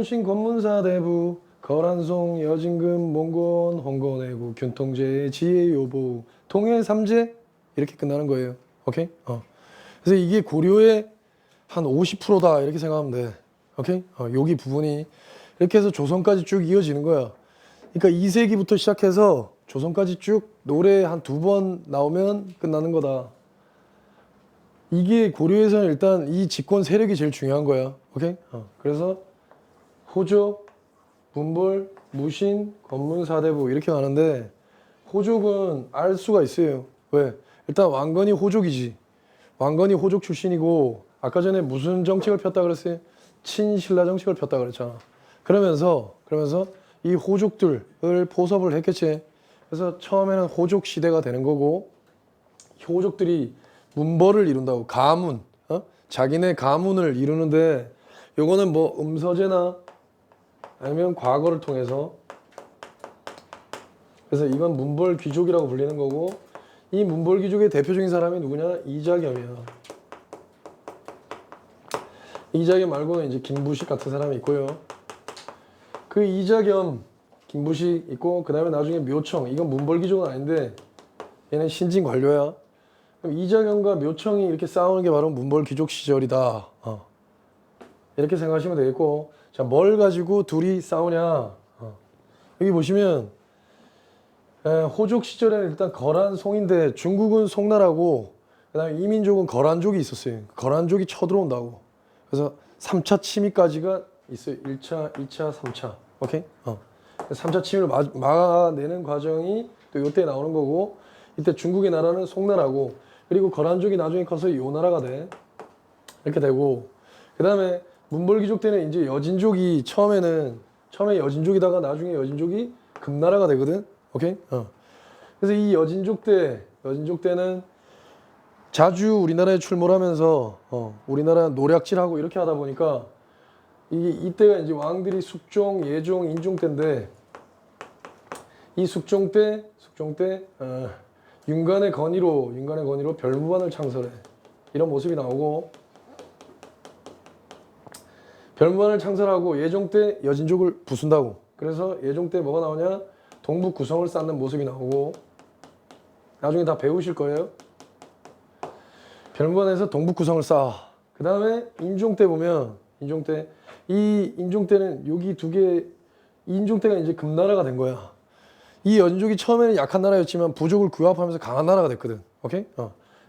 무신 권문사대부 거란송 여진금 몽곤 홍건해구 균통제 지혜요보 통해 삼재 이렇게 끝나는 거예요. 오케이? 그래서 이게 고려의 한 50%다 이렇게 생각하면 돼. 오케이? 여기 부분이 이렇게 해서 조선까지 쭉 이어지는 거야. 그러니까 2세기부터 시작해서 조선까지 쭉 노래 한 2번 나오면 끝나는 거다. 이게 고려에서는 일단 이 집권 세력이 제일 중요한 거야. 오케이? 그래서 호족, 문벌, 무신, 권문, 사대부 이렇게 가는데 호족은 알 수가 있어요. 왜? 일단 왕건이 호족이지. 왕건이 호족 출신이고 아까 전에 무슨 정책을 폈다 그랬어요? 친신라 정책을 폈다 그랬잖아. 그러면서 이 호족들을 포섭을 했겠지. 그래서 처음에는 호족 시대가 되는 거고 호족들이 문벌을 이룬다고 가문, 자기네 가문을 이루는데 요거는 뭐 음서제나 아니면 과거를 통해서 그래서 이건 문벌 귀족이라고 불리는 거고 이 문벌 귀족의 대표적인 사람이 누구냐? 이자겸이야. 이자겸 말고는 이제 김부식 같은 사람이 있고요. 그 이자겸, 김부식 있고 그 다음에 나중에 묘청 이건 문벌 귀족은 아닌데 얘는 신진 관료야. 그럼 이자겸과 묘청이 이렇게 싸우는 게 바로 문벌 귀족 시절이다. 이렇게 생각하시면 되겠고 자, 뭘 가지고 둘이 싸우냐? 여기 보시면 호족 시절에는 일단 거란송인데 중국은 송나라고 그 다음에 이민족은 거란족이 있었어요. 거란족이 쳐들어온다고. 그래서 3차 침입까지가 있어요. 1차, 2차, 3차. 오케이? 3차 침입을 막아내는 과정이 또 이때 나오는 거고 이때 중국의 나라는 송나라고 그리고 거란족이 나중에 커서 요나라가 돼. 이렇게 되고 그 다음에 문벌귀족 때는 이제 여진족이 처음에 여진족이다가 나중에 여진족이 금나라가 되거든. 오케이? 그래서 이 여진족 때는 자주 우리나라에 출몰하면서 우리나라 노략질하고 이렇게 하다 보니까 이때가 이제 왕들이 숙종, 예종, 인종 때인데 이 숙종 때 윤관의 건의로 별무반을 창설해. 이런 모습이 나오고 별무반을 창설하고 예종 때 여진족을 부순다고. 그래서 예종 때 뭐가 나오냐? 동북 구성을 쌓는 모습이 나오고 나중에 다 배우실 거예요. 별무반에서 동북 구성을 쌓아. 그 다음에 인종 때 보면 인종 때는 여기 두 개 인종 때가 이제 금나라가 된 거야. 이 여진족이 처음에는 약한 나라였지만 부족을 규합하면서 강한 나라가 됐거든. 오케이?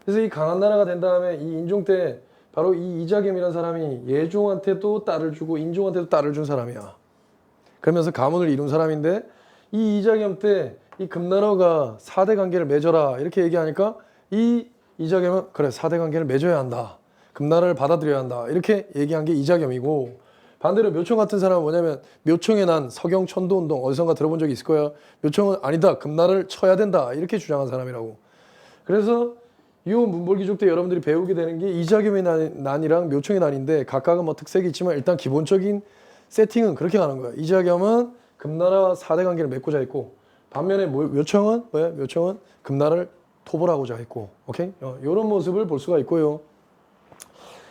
그래서 이 강한 나라가 된 다음에 이 인종 때 바로 이 이자겸이라는 사람이 예종한테도 딸을 주고 인종한테도 딸을 준 사람이야. 그러면서 가문을 이룬 사람인데 이 이자겸 때 이 금나라가 4대 관계를 맺어라 이렇게 얘기하니까 이 이자겸은 그래 4대 관계를 맺어야 한다. 금나라를 받아들여야 한다. 이렇게 얘기한 게 이자겸이고 반대로 묘청 같은 사람은 뭐냐면 묘청에 난 서경 천도운동 어디선가 들어본 적이 있을 거야. 묘청은 아니다. 금나라를 쳐야 된다. 이렇게 주장한 사람이라고. 그래서 이 문벌귀족 때 여러분들이 배우게 되는 게 이자겸의 난이랑 묘청의 난인데 각각은 뭐 특색이 있지만 일단 기본적인 세팅은 그렇게 가는 거야. 이자겸은 금나라와 4대 관계를 맺고자 했고 반면에 묘청은 금나라를 토벌하고자 했고 오케이? 이런 모습을 볼 수가 있고요.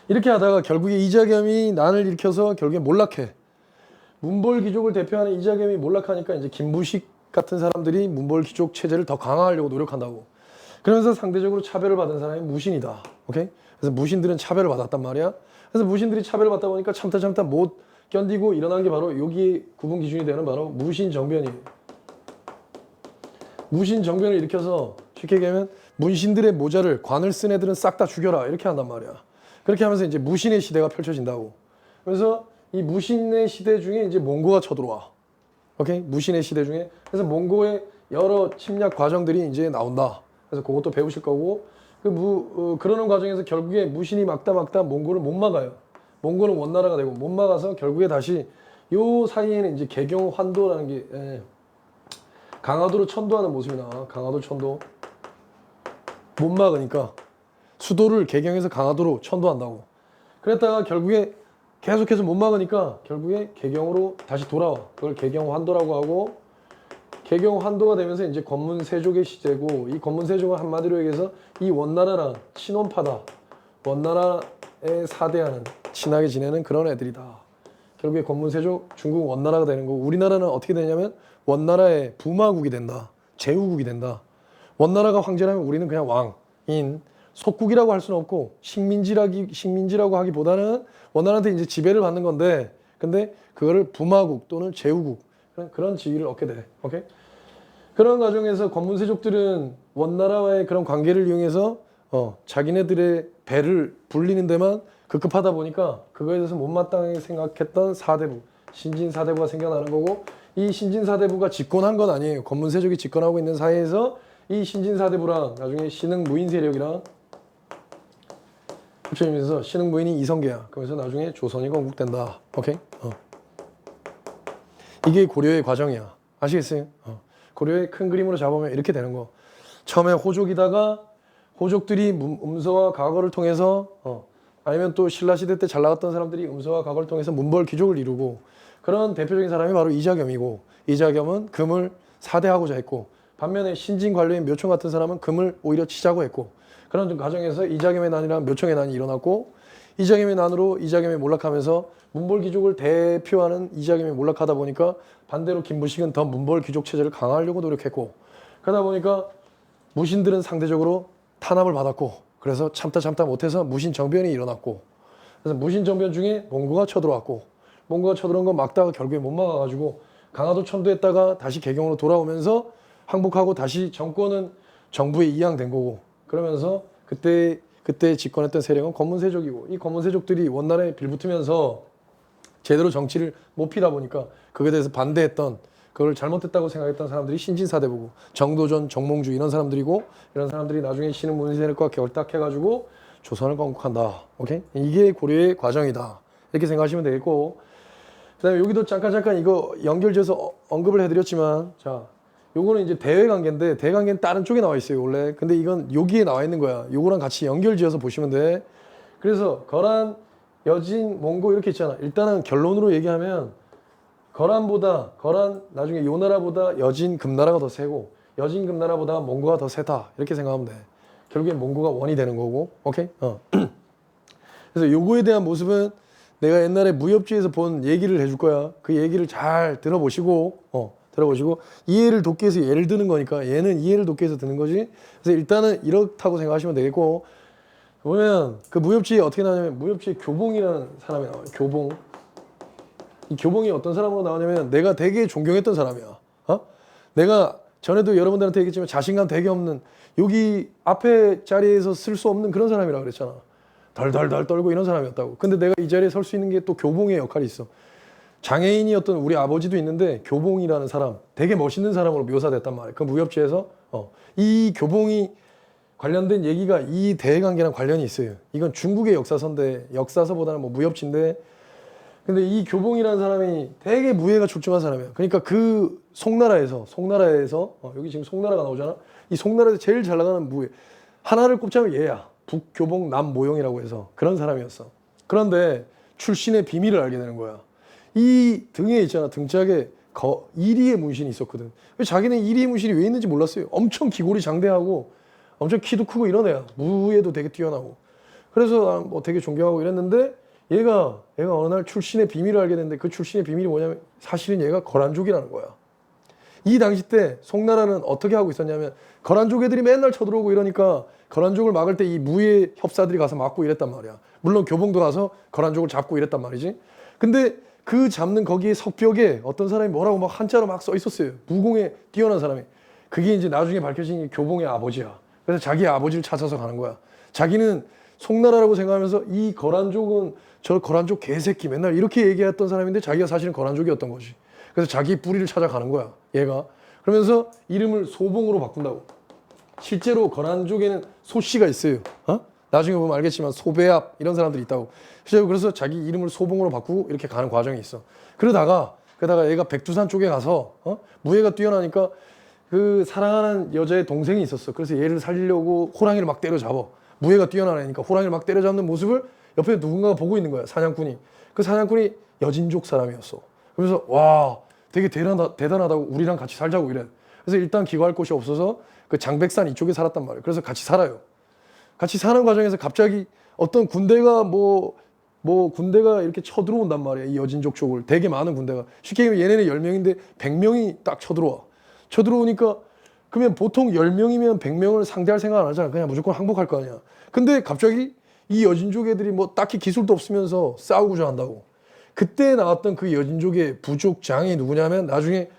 이렇게 하다가 결국에 이자겸이 난을 일으켜서 결국에 몰락해. 문벌귀족을 대표하는 이자겸이 몰락하니까 이제 김부식 같은 사람들이 문벌귀족 체제를 더 강화하려고 노력한다고. 그러면서 상대적으로 차별을 받은 사람이 무신이다. 오케이? 그래서 무신들은 차별을 받았단 말이야. 그래서 무신들이 차별을 받다 보니까 참다 못 견디고 일어난 게 바로 여기 구분 기준이 되는 바로 무신정변이에요. 무신정변을 일으켜서 쉽게 얘기하면 문신들의 모자를 관을 쓴 애들은 싹 다 죽여라 이렇게 한단 말이야. 그렇게 하면서 이제 무신의 시대가 펼쳐진다고. 그래서 이 무신의 시대 중에 이제 몽고가 쳐들어와. 오케이? 무신의 시대 중에. 그래서 몽고의 여러 침략 과정들이 이제 나온다. 그래서 그것도 배우실 거고. 그러는 과정에서 결국에 무신이 막다 몽고를 못 막아요. 몽고는 원나라가 되고 못 막아서 결국에 다시 요 사이에는 이제 개경 환도라는 게 강화도로 천도하는 모습이 나와. 강화도 천도. 못 막으니까 수도를 개경해서 강화도로 천도한다고. 그랬다가 결국에 계속해서 못 막으니까 결국에 개경으로 다시 돌아와. 그걸 개경환도라고 하고 개경환도가 되면서 이제 권문세족의 시대고 이 권문세족은 한마디로 얘기해서 이 원나라랑 친원파다. 원나라에 사대하는 친하게 지내는 그런 애들이다. 결국에 권문세족 중국 원나라가 되는 거고 우리나라는 어떻게 되냐면 원나라의 부마국이 된다. 제후국이 된다. 원나라가 황제라면 우리는 그냥 왕인 속국이라고 할 수는 없고 식민지라고 하기보다는 원나라한테 이제 지배를 받는 건데 근데 그거를 부마국 또는 제후국 그런 지위를 얻게 돼. 오케이? 그런 과정에서 권문세족들은 원나라와의 그런 관계를 이용해서 자기네들의 배를 불리는 데만 급급하다 보니까 그거에 대해서 못마땅하게 생각했던 사대부, 신진사대부가 생겨나는 거고 이 신진사대부가 집권한 건 아니에요. 권문세족이 집권하고 있는 사이에서 이 신진사대부랑 나중에 신흥무인 세력이랑 합쳐지면서 신흥무인이 이성계야. 그래서 나중에 조선이 건국된다. 오케이? 이게 고려의 과정이야. 아시겠어요? 고려의 큰 그림으로 잡으면 이렇게 되는 거. 처음에 호족이다가 호족들이 음서와 과거를 통해서 아니면 또 신라시대 때 잘 나갔던 사람들이 음서와 과거를 통해서 문벌 귀족을 이루고 그런 대표적인 사람이 바로 이자겸이고 이자겸은 금을 사대하고자 했고 반면에 신진 관료인 묘총 같은 사람은 금을 오히려 치자고 했고 그런 과정에서 이자겸의 난이랑 묘총의 난이 일어났고 이자겸의 난으로 이자겸이 몰락하면서 문벌 귀족을 대표하는 이자겸이 몰락하다 보니까 반대로 김부식은 더 문벌 귀족 체제를 강화하려고 노력했고 그러다 보니까 무신들은 상대적으로 탄압을 받았고 그래서 참다 못해서 무신 정변이 일어났고 그래서 무신 정변 중에 몽고가 쳐들어왔고 몽고가 쳐들어온 거 막다가 결국에 못 막아가지고 강화도 천도했다가 다시 개경으로 돌아오면서 항복하고 다시 정권은 정부에 이양된 거고 그러면서 그때 집권했던 세력은 권문세족이고 이 권문세족들이 원나라에 빌붙으면서 제대로 정치를 못 피다 보니까 그거에 대해서 반대했던 그걸 잘못했다고 생각했던 사람들이 신진사대부고 정도전, 정몽주 이런 사람들이고 이런 사람들이 나중에 신흥무인 세력과 결탁해가지고 조선을 건국한다. 오케이? 이게 고려의 과정이다. 이렇게 생각하시면 되겠고 그다음에 여기도 잠깐 이거 연결지어서 언급을 해드렸지만 자 요거는 이제 대외관계인데 대외관계는 다른 쪽에 나와 있어요 원래. 근데 이건 여기에 나와 있는 거야. 요거랑 같이 연결지어서 보시면 돼. 그래서 거란, 여진, 몽고 이렇게 있잖아. 일단은 결론으로 얘기하면 거란 나중에 요나라보다 여진 금나라가 더 세고 여진 금나라보다 몽고가 더 세다 이렇게 생각하면 돼. 결국엔 몽고가 원이 되는 거고. 오케이? 그래서 요거에 대한 모습은 내가 옛날에 무협지에서 본 얘기를 해줄 거야. 그 얘기를 잘 들어보시고 이해를 돕기 위해서 예를 드는 거니까 얘는 이해를 돕기 위해서 드는 거지. 그래서 일단은 이렇다고 생각하시면 되겠고 보면 그 무협지에 어떻게 나오냐면 무협지에 교봉이라는 사람이 나와요. 교봉. 이 교봉이 어떤 사람으로 나오냐면 내가 되게 존경했던 사람이야. 내가 전에도 여러분들한테 얘기했지만 자신감 되게 없는 여기 앞에 자리에서 쓸 수 없는 그런 사람이라고 그랬잖아. 덜덜덜 떨고 이런 사람이었다고. 근데 내가 이 자리에 설 수 있는 게 또 교봉의 역할이 있어. 장애인이었던 우리 아버지도 있는데 교봉이라는 사람 되게 멋있는 사람으로 묘사됐단 말이에요. 그 무협지에서 이 교봉이 관련된 얘기가 이 대외관계랑 관련이 있어요. 이건 중국의 역사서인데 역사서보다는 뭐 무협지인데 근데 이 교봉이라는 사람이 되게 무예가 출중한 사람이야. 그러니까 그 송나라에서 여기 지금 송나라가 나오잖아. 이 송나라에서 제일 잘 나가는 무예 하나를 꼽자면 얘야. 북교봉 남모용이라고 해서 그런 사람이었어. 그런데 출신의 비밀을 알게 되는 거야. 이 등에 있잖아. 등짝에 이리의 문신이 있었거든. 자기는 이리의 문신이 왜 있는지 몰랐어요. 엄청 기골이 장대하고 엄청 키도 크고 이런 애야. 무예도 되게 뛰어나고. 그래서 뭐 되게 존경하고 이랬는데 얘가 어느 날 출신의 비밀을 알게 됐는데 그 출신의 비밀이 뭐냐면 사실은 얘가 거란족이라는 거야. 이 당시 때 송나라는 어떻게 하고 있었냐면 거란족 애들이 맨날 쳐들어오고 이러니까 거란족을 막을 때 이 무예 협사들이 가서 막고 이랬단 말이야. 물론 교봉도 가서 거란족을 잡고 이랬단 말이지. 근데 그 잡는 거기에 석벽에 어떤 사람이 뭐라고 막 한자로 막 써 있었어요. 무공에 뛰어난 사람이. 그게 이제 나중에 밝혀진 게 교봉의 아버지야. 그래서 자기 아버지를 찾아서 가는 거야. 자기는 송나라라고 생각하면서 이 거란족은 저 거란족 개새끼 맨날 이렇게 얘기했던 사람인데 자기가 사실은 거란족이었던 거지. 그래서 자기 뿌리를 찾아가는 거야. 얘가. 그러면서 이름을 소봉으로 바꾼다고. 실제로 거란족에는 소씨가 있어요. 나중에 보면 알겠지만 소배압 이런 사람들이 있다고. 그래서 자기 이름을 소봉으로 바꾸고 이렇게 가는 과정이 있어. 그러다가 얘가 백두산 쪽에 가서 무예가 뛰어나니까 그 사랑하는 여자의 동생이 있었어. 그래서 얘를 살리려고 호랑이를 막 때려잡아. 무예가 뛰어나니까 호랑이를 막 때려잡는 모습을 옆에 누군가가 보고 있는 거야. 사냥꾼이. 그 사냥꾼이 여진족 사람이었어. 그래서 와 되게 대단하다고 우리랑 같이 살자고 이래. 그래서 일단 기거할 곳이 없어서 그 장백산 이쪽에 살았단 말이에요. 그래서 같이 살아요. 같이 사는 과정에서 갑자기 어떤 군대가 뭐 뭐 군대가 이렇게 쳐들어온단 말이야. 이 여진족 쪽을. 되게 많은 군대가. 쉽게 얘기하면 얘네는 10명인데 100명이 딱 쳐들어와. 쳐들어오니까 그러면 보통 10명이면 100명을 상대할 생각 안 하잖아. 그냥 무조건 항복할 거 아니야. 근데 갑자기 이 여진족 애들이 뭐 딱히 기술도 없으면서 싸우고자 한다고. 그때 나왔던 그 여진족의 부족장이 누구냐면 나중에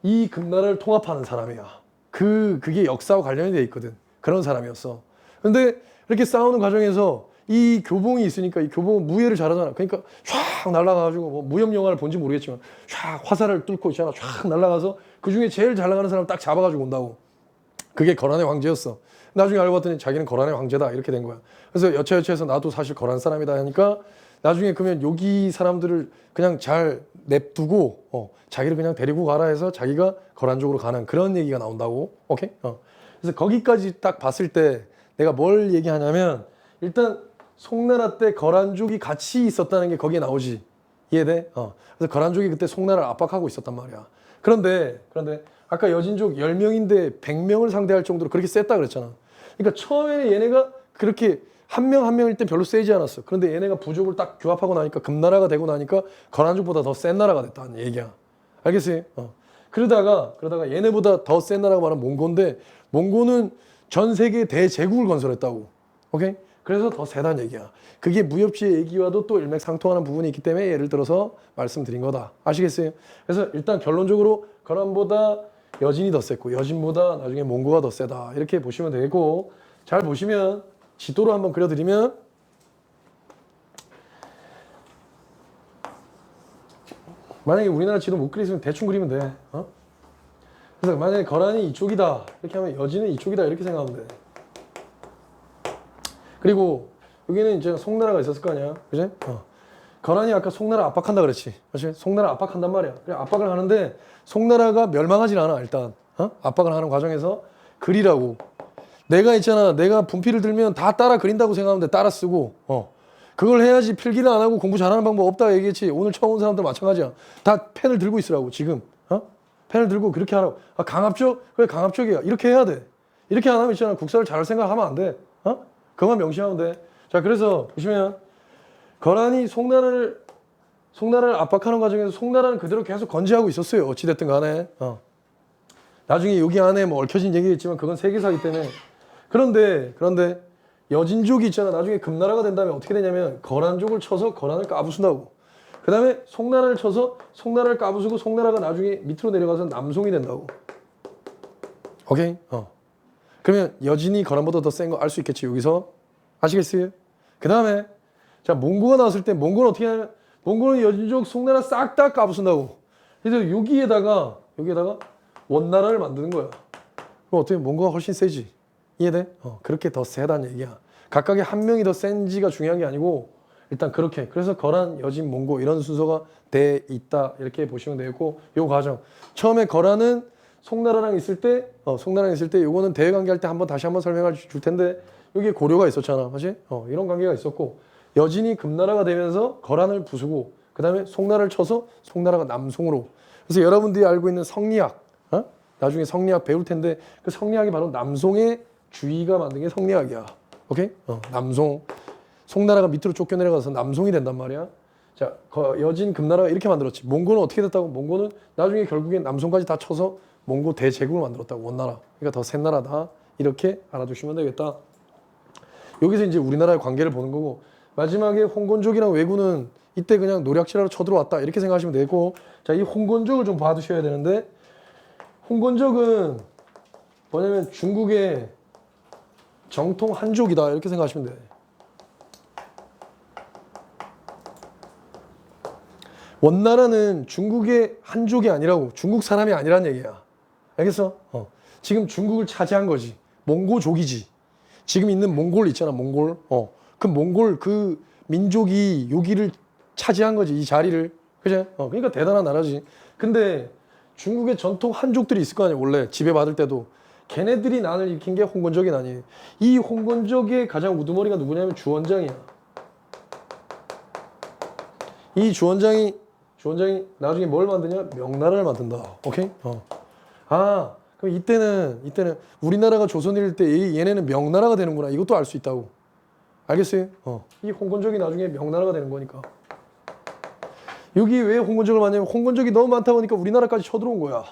이 금나라를 통합하는 사람이야. 그게 역사와 관련이 돼 있거든. 그런 사람이었어. 근데 이렇게 싸우는 과정에서 이 교봉이 있으니까 이 교봉은 무예를 잘하잖아. 그러니까 쫙 날아가가지고 뭐 무협 영화를 본지 모르겠지만 쫙 화살을 뚫고 있잖아. 쫙 날아가서 그 중에 제일 잘 나가는 사람 딱 잡아가지고 온다고. 그게 거란의 황제였어. 나중에 알고 봤더니 자기는 거란의 황제다 이렇게 된 거야. 그래서 여차여차해서 나도 사실 거란 사람이다 하니까 나중에 그러면 여기 사람들을 그냥 잘 냅두고 자기를 그냥 데리고 가라 해서 자기가 거란 쪽으로 가는 그런 얘기가 나온다고. 오케이? 그래서 거기까지 딱 봤을 때 내가 뭘 얘기하냐면 일단 송나라 때 거란족이 같이 있었다는 게 거기에 나오지. 이해돼? 그래서 거란족이 그때 송나라를 압박하고 있었단 말이야. 그런데 아까 여진족 10명인데 100명을 상대할 정도로 그렇게 셌다 그랬잖아. 그러니까 처음에는 얘네가 그렇게 한 명 한 명일 때 별로 세지 않았어. 그런데 얘네가 부족을 딱 규합하고 나니까 금나라가 되고 나니까 거란족보다 더 센 나라가 됐다는 얘기야. 알겠어요? 그러다가 얘네보다 더 센 나라가 말하면 몽고인데 몽고는 전 세계 대제국을 건설했다고. 오케이? 그래서 더 세다는 얘기야. 그게 무협지의 얘기와도 또 일맥상통하는 부분이 있기 때문에 예를 들어서 말씀드린 거다. 아시겠어요? 그래서 일단 결론적으로 거란보다 여진이 더 셌고 여진보다 나중에 몽고가 더 세다. 이렇게 보시면 되겠고 잘 보시면 지도로 한번 그려드리면 만약에 우리나라 지도 못 그리시면 대충 그리면 돼. 그래서 만약에 거란이 이쪽이다 이렇게 하면 여진은 이쪽이다 이렇게 생각하면 돼. 그리고 여기는 이제 송나라가 있었을 거 아니야, 그지? 거란이 아까 송나라 압박한다 그랬지, 그렇지? 송나라 압박한단 말이야. 그래 압박을 하는데 송나라가 멸망하진 않아 일단. 압박을 하는 과정에서 그리라고. 내가 있잖아, 내가 분필을 들면 다 따라 그린다고 생각하면 돼. 따라 쓰고. 그걸 해야지. 필기를 안 하고 공부 잘하는 방법 없다 얘기했지. 오늘 처음 온 사람들 마찬가지야. 다 펜을 들고 있으라고 지금. 펜을 들고 그렇게 하라고. 강압적? 그래 강압적이야. 이렇게 해야 돼. 이렇게 안 하면 있잖아, 국사를 잘할 생각하면 안 돼. 그만 명심하면 돼. 자, 그래서 보시면 거란이 송나라를 압박하는 과정에서 송나라는 그대로 계속 건재하고 있었어요. 어찌됐든 간에. 나중에 여기 안에 뭐 얽혀진 얘기겠지만 그건 세계사기 때문에. 그런데 여진족이 있잖아. 나중에 금나라가 된 다음에 어떻게 되냐면 거란족을 쳐서 거란을 까부순다고. 그 다음에 송나라를 쳐서 송나라를 까부수고 송나라가 나중에 밑으로 내려가서 남송이 된다고. 오케이? 그러면 여진이 거란보다 더 센 거 알 수 있겠지 여기서. 아시겠어요? 그 다음에 자 몽고가 나왔을 때 몽고는 어떻게 하냐면 몽고는 여진족 송나라 싹 다 까부순다고. 그래서 여기에다가 원나라를 만드는 거야. 그럼 어떻게 몽고가 훨씬 세지. 이해돼? 그렇게 더 세다는 얘기야. 각각의 한 명이 더 센지가 중요한 게 아니고 일단 그렇게. 그래서 거란, 여진, 몽고 이런 순서가 돼 있다 이렇게 보시면 되겠고 요 과정. 처음에 거란은 송나라랑 있을 때 요거는 대외 관계할 때 다시 한번 설명할 줄 텐데 여기에 고려가 있었잖아. 맞지? 이런 관계가 있었고 여진이 금나라가 되면서 거란을 부수고 그 다음에 송나라를 쳐서 송나라가 남송으로. 그래서 여러분들이 알고 있는 성리학, 나중에 성리학 배울 텐데 그 성리학이 바로 남송의 주의가 만든 게 성리학이야. 오케이? 남송. 송나라가 밑으로 쫓겨내려가서 남송이 된단 말이야. 자, 여진 금나라가 이렇게 만들었지. 몽고는 어떻게 됐다고? 몽고는 나중에 결국엔 남송까지 다 쳐서 몽고 대제국을 만들었다고. 원나라. 그러니까 더 센 나라다. 이렇게 알아두시면 되겠다. 여기서 이제 우리나라의 관계를 보는 거고 마지막에 홍건족이랑 왜구는 이때 그냥 노략질하러 쳐들어왔다 이렇게 생각하시면 되고 자, 이 홍건족을 좀 봐두셔야 되는데 홍건족은 뭐냐면 중국의 정통 한족이다 이렇게 생각하시면 돼. 원나라는 중국의 한족이 아니라고. 중국 사람이 아니란 얘기야. 알겠어? 지금 중국을 차지한 거지. 몽고족이지. 지금 있는 몽골 있잖아, 몽골. 그 몽골 그 민족이 여기를 차지한 거지, 이 자리를. 그죠? 그러니까 대단한 나라지. 근데 중국의 전통 한족들이 있을 거 아니야, 원래 지배받을 때도. 걔네들이 난을 일으킨 게 홍건족이 난이에요. 이 홍건족의 가장 우두머리가 누구냐면 주원장이야. 이 주원장이 나중에 뭘 만드냐? 명나라를 만든다. 오케이? 그럼 이때는 우리나라가 조선일 때 얘네는 명나라가 되는구나. 이것도 알 수 있다고. 알겠어요? 이 홍건적이 나중에 명나라가 되는 거니까. 여기 왜 홍건적을 많냐면 홍건적이 너무 많다 보니까 우리나라까지 쳐들어온 거야.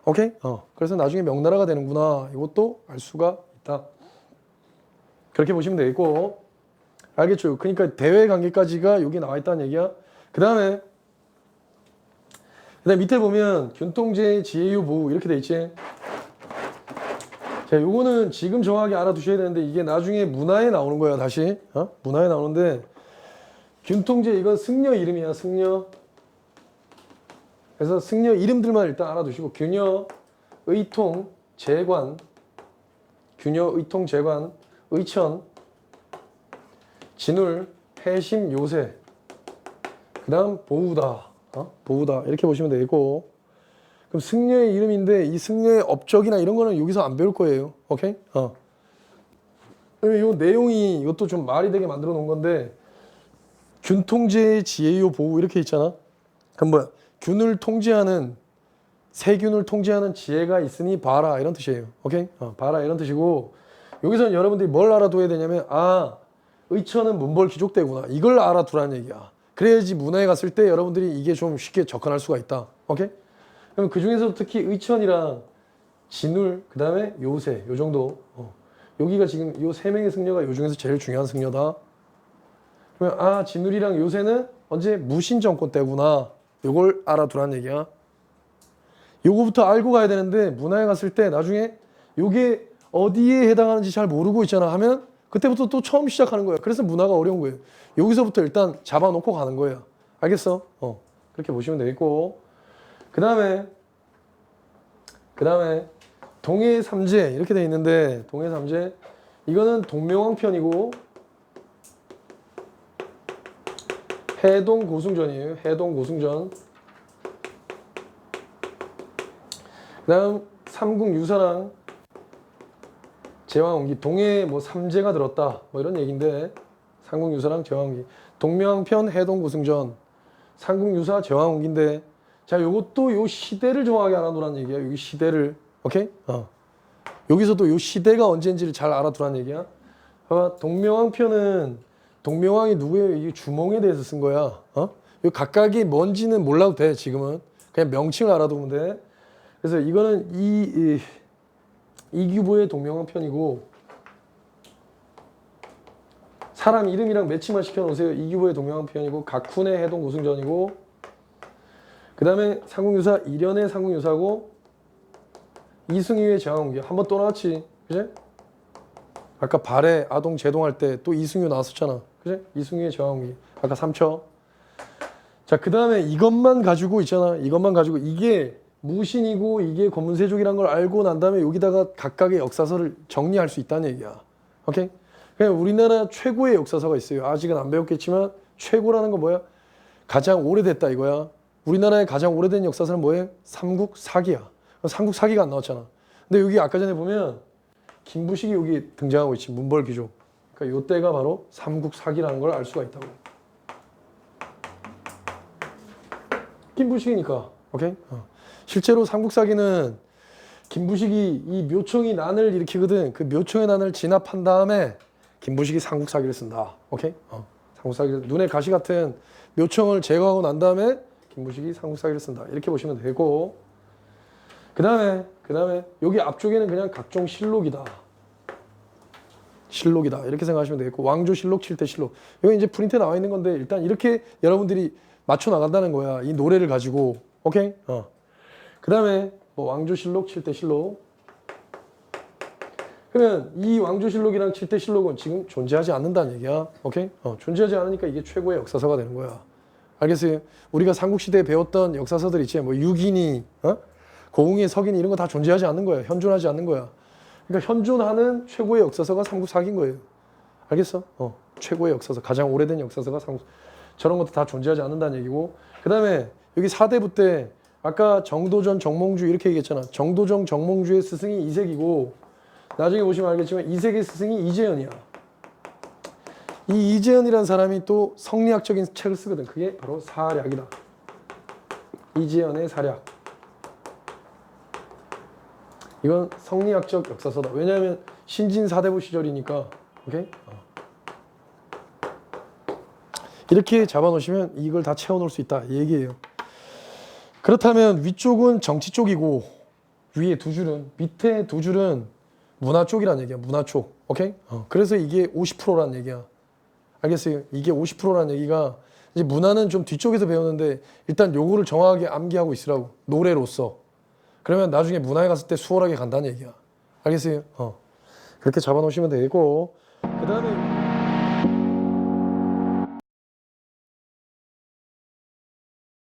오케이? 그래서 나중에 명나라가 되는구나. 이것도 알 수가 있다. 그렇게 보시면 되겠고. 알겠죠? 그러니까 대외 관계까지가 여기 나와 있다는 얘기야. 그 다음에 밑에 보면 균통제, 지혜유, 보우 이렇게 돼 있지. 자, 요거는 지금 정확하게 알아두셔야 되는데 이게 나중에 문화에 나오는 거야. 다시 문화에 나오는데 균통제 이건 승려 이름이야. 승려. 그래서 승려 이름들만 일단 알아두시고 균여, 의통, 재관, 균여, 의통, 재관, 의천, 진울, 해심, 요새. 그 다음 보우다. 보우다. 이렇게 보시면 되겠고. 그럼 승려의 이름인데 이 승려의 업적이나 이런 거는 여기서 안 배울 거예요. 오케이? 이 내용이 이것도 좀 말이 되게 만들어 놓은 건데 균통제, 지혜요, 보우 이렇게 있잖아. 그럼 뭐야? 균을 통제하는 세균을 통제하는 지혜가 있으니 봐라 이런 뜻이에요. 오케이? 봐라 이런 뜻이고 여기서는 여러분들이 뭘 알아둬야 되냐면 의천은 문벌 귀족대구나. 이걸 알아두라는 얘기야. 그래야지 문화에 갔을 때 여러분들이 이게 좀 쉽게 접근할 수가 있다. 오케이? 그럼 그 중에서 특히 의천이랑 진울, 그 다음에 요새, 요 정도. 여기가 지금 요 세 명의 승려가 요 중에서 제일 중요한 승려다. 그러면 진울이랑 요새는 언제 무신정권 때구나. 요걸 알아두라는 얘기야. 요거부터 알고 가야 되는데 문화에 갔을 때 나중에 요게 어디에 해당하는지 잘 모르고 있잖아 하면 그때부터 또 처음 시작하는 거야. 그래서 문화가 어려운 거예요. 여기서부터 일단 잡아놓고 가는 거야. 알겠어? 그렇게 보시면 되겠고 그 다음에 동해 삼재 이렇게 돼 있는데 동해 삼재 이거는 동명왕 편이고 해동 고승전이에요. 해동 고승전. 그 다음 삼국 유사랑 제왕홍기 동해 뭐 삼재가 들었다 뭐 이런 얘기인데 삼국 유사랑 제왕홍기 동명왕편 해동 고승전 삼국 유사 제왕홍기인데 자 요것도 요 시대를 정확하게 알아두라는 얘기야. 여기 시대를 오케이? 여기서도 요 시대가 언제인지를 잘 알아두라는 얘기야. 봐봐 동명왕편은 동명왕이 누구예요? 이게 주몽에 대해서 쓴 거야. 요 각각이 뭔지는 몰라도 돼. 지금은 그냥 명칭을 알아두면 돼. 그래서 이거는 이규보의 동명왕편이고 사람 이름이랑 매치만 시켜놓으세요. 이규보의 동명왕편이고 각훈의 해동 고승전이고 그 다음에 삼국유사 이련의 삼국유사고 이승유의 제왕홍기 한번 또 나왔지. 그지? 아까 발해 아동 제동할 때 또 이승유 나왔었잖아. 그지? 이승유의 제왕홍기 아까 3초. 자, 그 다음에 이것만 가지고 있잖아. 이것만 가지고 이게 무신이고 이게 검은세족이란 걸 알고 난 다음에 여기다가 각각의 역사서를 정리할 수 있다는 얘기야. 오케이? 그냥 우리나라 최고의 역사서가 있어요. 아직은 안 배웠겠지만 최고라는 건 뭐야? 가장 오래됐다 이거야. 우리나라의 가장 오래된 역사서는 뭐예요? 삼국사기야. 삼국사기가 안 나왔잖아. 근데 여기 아까 전에 보면 김부식이 여기 등장하고 있지. 문벌귀족. 그러니까 이때가 바로 삼국사기라는 걸 알 수가 있다고. 김부식이니까. 오케이? 실제로 삼국사기는 김부식이 이 묘청이 난을 일으키거든. 그 묘청의 난을 진압한 다음에 김부식이 삼국사기를 쓴다. 오케이? 삼국사기를 눈에 가시 같은 묘청을 제거하고 난 다음에 김부식이 삼국사기를 쓴다. 이렇게 보시면 되고 그 다음에 여기 앞쪽에는 그냥 각종 실록이다. 실록이다. 이렇게 생각하시면 되겠고 왕조실록, 칠대실록. 여기 이제 프린트에 나와 있는 건데 일단 이렇게 여러분들이 맞춰 나간다는 거야. 이 노래를 가지고. 오케이? 그 다음에 뭐 왕조실록, 칠대실록. 그러면 이 왕조실록이랑 칠대실록은 지금 존재하지 않는다는 얘기야. 오케이? 존재하지 않으니까 이게 최고의 역사서가 되는 거야. 알겠어요? 우리가 삼국시대에 배웠던 역사서들 있지. 뭐 유기니, 고흥의 석인이 이런 거 다 존재하지 않는 거야. 현존하지 않는 거야. 그러니까 현존하는 최고의 역사서가 삼국사기인 거예요. 알겠어? 최고의 역사서, 가장 오래된 역사서가 삼국. 저런 것도 다 존재하지 않는다는 얘기고. 그 다음에 여기 사대부 때 아까 정도전, 정몽주 이렇게 얘기했잖아. 정도전, 정몽주의 스승이 이색이고 나중에 보시면 알겠지만 이색의 스승이 이재현이야. 이 이재현이라는 사람이 또 성리학적인 책을 쓰거든. 그게 바로 사략이다. 이재현의 사략. 이건 성리학적 역사서다. 왜냐하면 신진 사대부 시절이니까. 오케이? 이렇게 잡아놓으시면 이걸 다 채워놓을 수 있다 이 얘기예요. 그렇다면 위쪽은 정치 쪽이고 위에 두 줄은 밑에 두 줄은 문화 쪽이란 얘기야. 문화 쪽. 오케이? 그래서 이게 50%란 얘기야. 알겠어요? 이게 50%란 얘기가 이제 문화는 좀 뒤쪽에서 배우는데 일단 요거를 정확하게 암기하고 있으라고. 노래로서. 그러면 나중에 문화에 갔을 때 수월하게 간다는 얘기야. 알겠어요? 그렇게 잡아놓으시면 되고 그 다음에